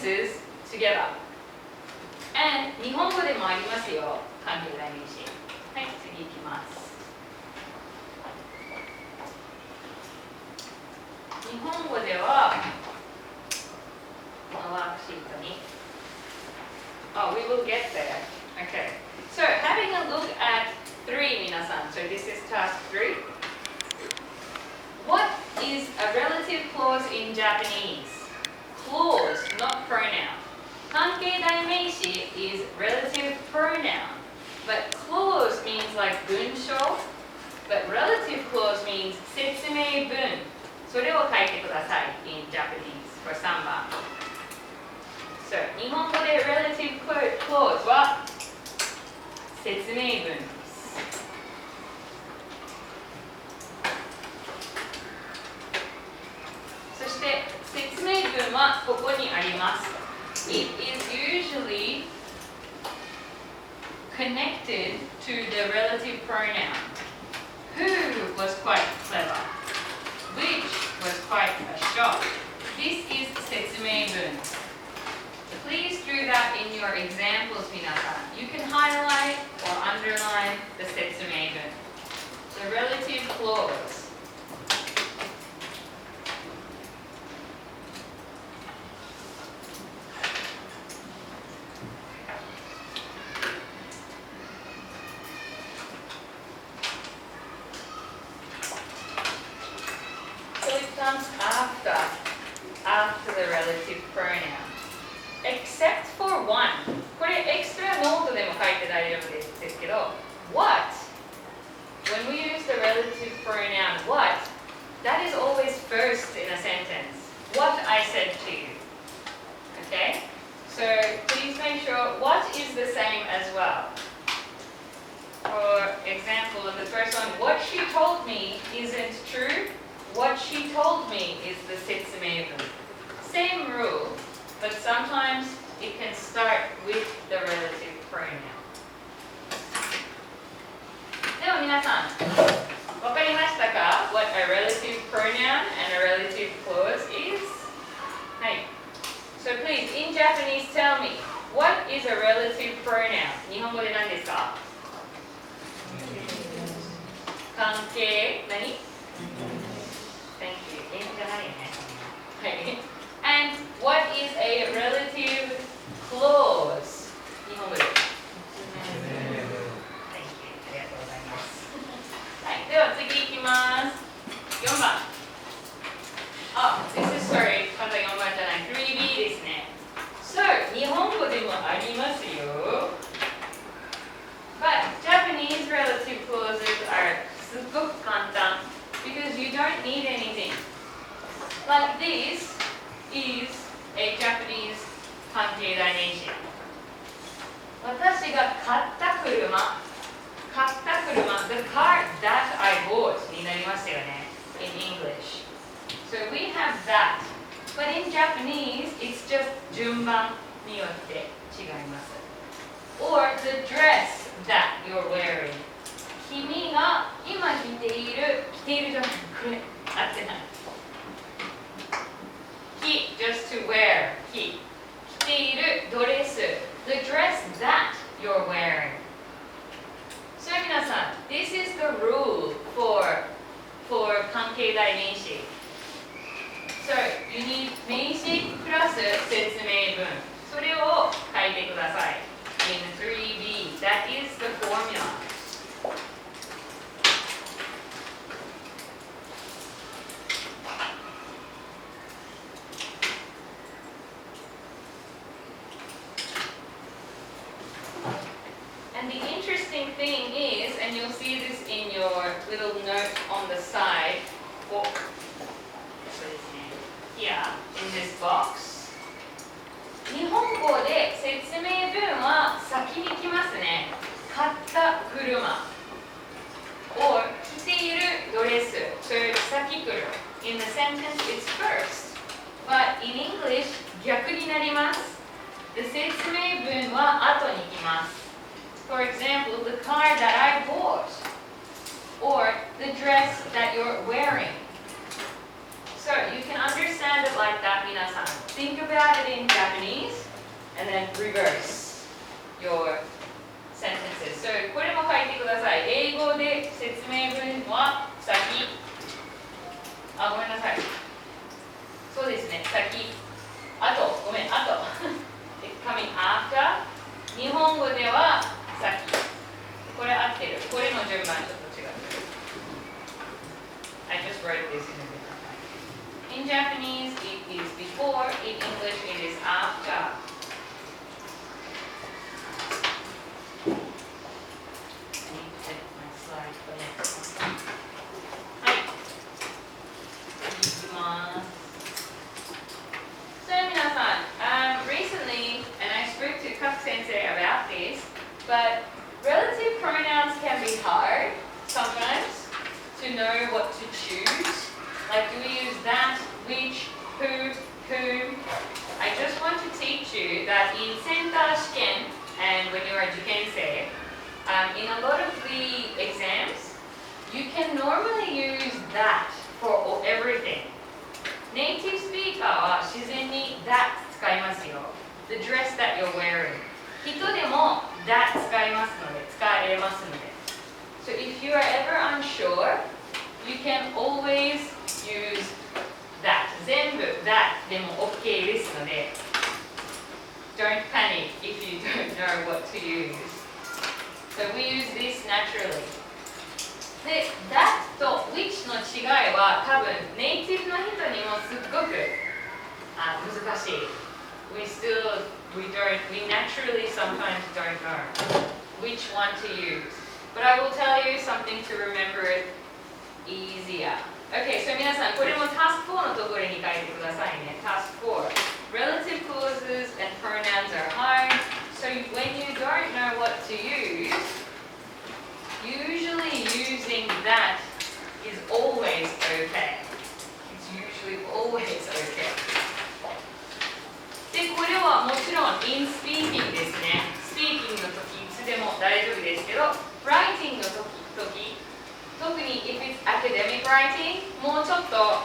sentences together. And 日本語でもありますよ、関係代名詞。はい、次いきます。日本語では、このワークシートに。Oh, we will get there. Okay. So, having a look at 3, 皆さん。So, this is task 3. What is a relative clause in Japanese? Clause, not pronoun. 関係代名詞 is relative pronoun. But clause means like 文章. But relative clause means 説明文。それを書いてください。in Japanese for 3番。So, 日本語で relative clause は説明文です。そして説明文はここにあります。It is usually connected to the relative pronoun. Who was quite clever? Which was quite a shock? This is 説明文。Please do that in your examples, 皆さん。You can highlight or underline the 説明文。The relative clause. So it comes after the relative pronoun.Except for one. これエクストラノートでも書いて大丈夫ですけど What? When we use the relative pronoun what, that is always first in a sentence. What I said to you. Okay? So please make sure what is the same as well. For example, the first one, what she told me isn't true. What she told me is the 説明文. Same rule.But sometimes it can start with the relative pronoun. では皆さん、わかりましたか What a relative pronoun and a relative clause is? はい。So please, in Japanese, tell me, what is a relative pronoun? 日本語で何ですか関係、何 Thank you. 英語じゃないよね。はい。And what is a relative clause? 日本語で。Thank you. ありがとうございます。はい、では次いきます。4番。This is sorry. また4番じゃない。3B ですね。So, 日本語でもありますよ。But Japanese relative clauses are すっごく簡単。Because you don't need anything. Like this.is a Japanese 関係代名詞。私が買った車、the car that I bought になりますよね。In English. So we have that. But in Japanese, it's just 順番によって違います。Or the dress that you're wearing. 君が今着ているじゃない。これ合ってない。just to wear 着ているドレス the dress that you're wearing. So 皆さん this is the rule for 関係代名詞 So you need 名詞プラス説明文それを書いてください in 3B that is the formula And the interesting thing is, and you'll see this in your little note on the side, here, in this box. 日本語で説明文は先に来ますね。買った車 or 着ているドレス so 先来る In the sentence it's first. But in English 逆になります。で説明文は後に来ます。For example, the car that I bought, or the dress that you're wearing. So you can understand it like that, 皆皆さん think about it in Japanese and then reverse your sentences. So これも書いてください。英語で説明文は先。あ、ごめんなさい。そうですね、先。あと、ごめん、あと。coming after。日本語では先。これ合ってる。これの順番ちょっと違う。I just wrote this in a different way. In Japanese, it is before. In English, it is after. But relative pronouns can be hard sometimes to know what to choose. Like, do we use that, which, who, whom? I just want to teach you that in center shiken and when you are jukensei, in a lot of the exams, you can normally use that for everything. Native speaker は自然に that 使いますよ。The dress that you're wearing. 人でも that 使いますので、使えますので。So if you are ever unsure, you can always use that. 全部 that でも OK ですので、don't panic if you don't know what to use. So we use this naturally. で、that と which の違いは多分ネイティブの人にもすっごく難しい。We naturally sometimes don't know which one to use. But I will tell you something to remember it easier. Okay, so 皆さん、これも task 4のところに書いてくださいね。task 4. Relative clauses and pronouns are hard. So when you don't know what to use, usually using that is always okay. It's usually always okay. で、これはもちろん in speaking ですね。speaking の時いつでも大丈夫ですけど、writing の時、特に if it's academic writing もうちょっと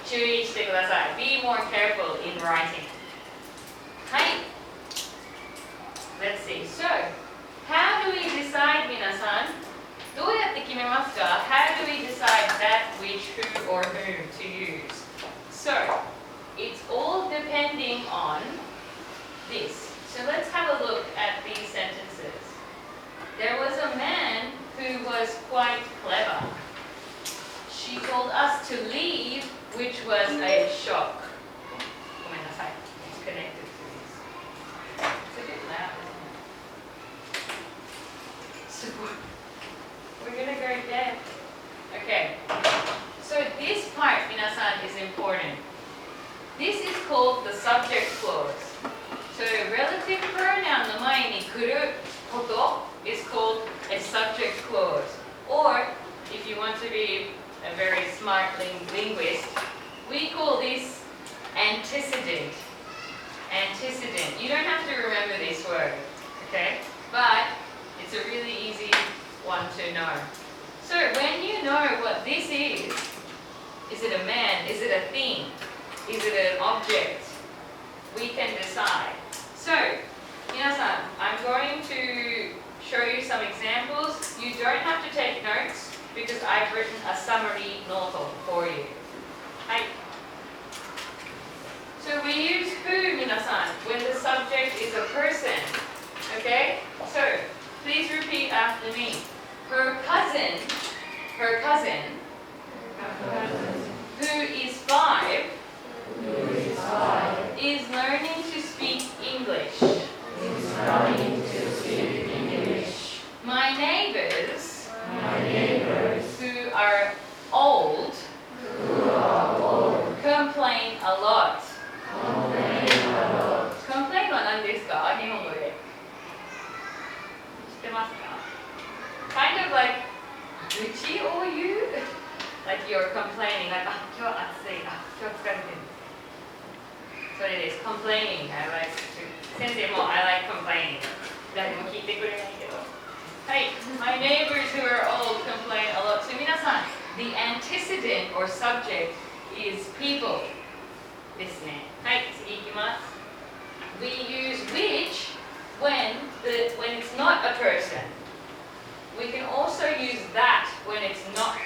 注意してください。Be more careful in writing. はい。Let's see. So, how do we decide 皆さんどうやって決めますか How do we decide that, which, who, or whom to use? So, it's all depending on this. So let's have a look at these sentences. There was a man who was quite clever. She told us to leave, which was a shock. ごめんなさい. It's connected to this. It's a bit loud, isn't it? So, we're going to go deaf. Okay. So this part, 皆さん, is important. This is called the subject clause. So relative pronoun の前に来ること is called a subject clause. Or, if you want to be a very smart linguist, we call this antecedent. Antecedent. You don't have to remember this word, okay? But it's a really easy one to know. So when you know what this is it a man? Is it a thing? Is it an object? We can decide. So, 皆さん, I'm going to show you some examples. You don't have to take notes because I've written a summary note for you. はい. So we use who, 皆さん, when the subject is a person. Okay? So, please repeat after me. Her cousin, who is 5, is learning to speak English. My neighbors, who are old, complain a lot. Complain は何ですか日本語で。知ってますか Kind of like 愚痴を言う Like you're complaining, like 今日暑い、今日疲れてる。それです。Complaining. I like to. 先生も I like complaining. 誰も聞いてくれないけど。はい。My neighbors who are old complain a lot. So 皆さん、the antecedent or subject is people ですね。はい、次いきます。We use which when it's not a person. We can also use that when it's not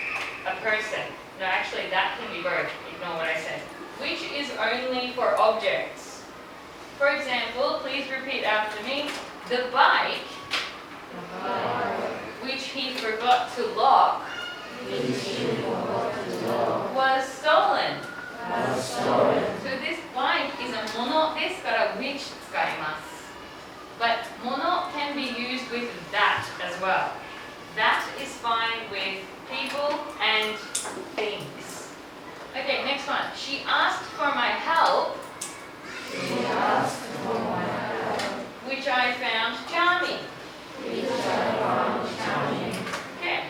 a person. No, actually that can be both. Ignore what I said. Which is only for objects. For example, please repeat after me. The bike, which he forgot to lock, was stolen. So this bike is a mono ですから which 使います。But mono can be used with that as well. That is fine with people and things. Okay, next one. She asked for my help, which I found charming. Okay.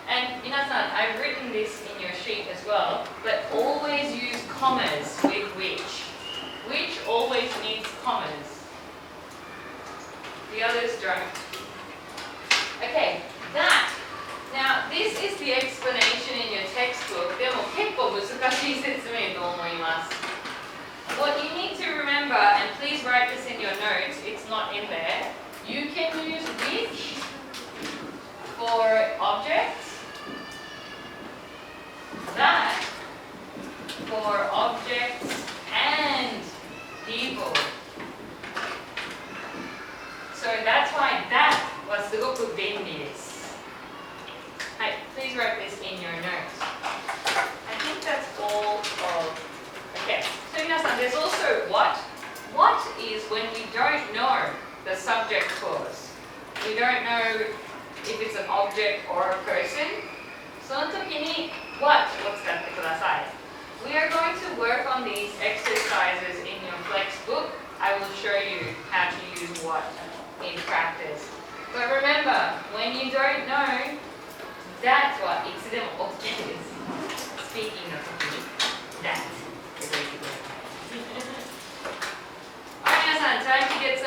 And 皆さん, I've written this in your sheet as well, but always use commas with which. Which always needs commas. The others don't. Okay, that. Now, this is the explanation in your textbook. でも結構難しい説明と思います。What you need to remember, and please write this in your notes, it's not in there. You can use which for objects, that for objects and people. So that's why that はすごく便利です。はい、please write this in your notes. I think that's all of. Okay, so 皆さん, there's also what. What is when we don't know the subject clause. We don't know if it's an object or a person. その時に what を使ってください。We are going to work on these exercises in your flex book. I will show you how to use what in practice. But remember, when you don't know, that's what いつでも OK です。Speaking の時に that で覚えてください。はい、皆さん、time to get some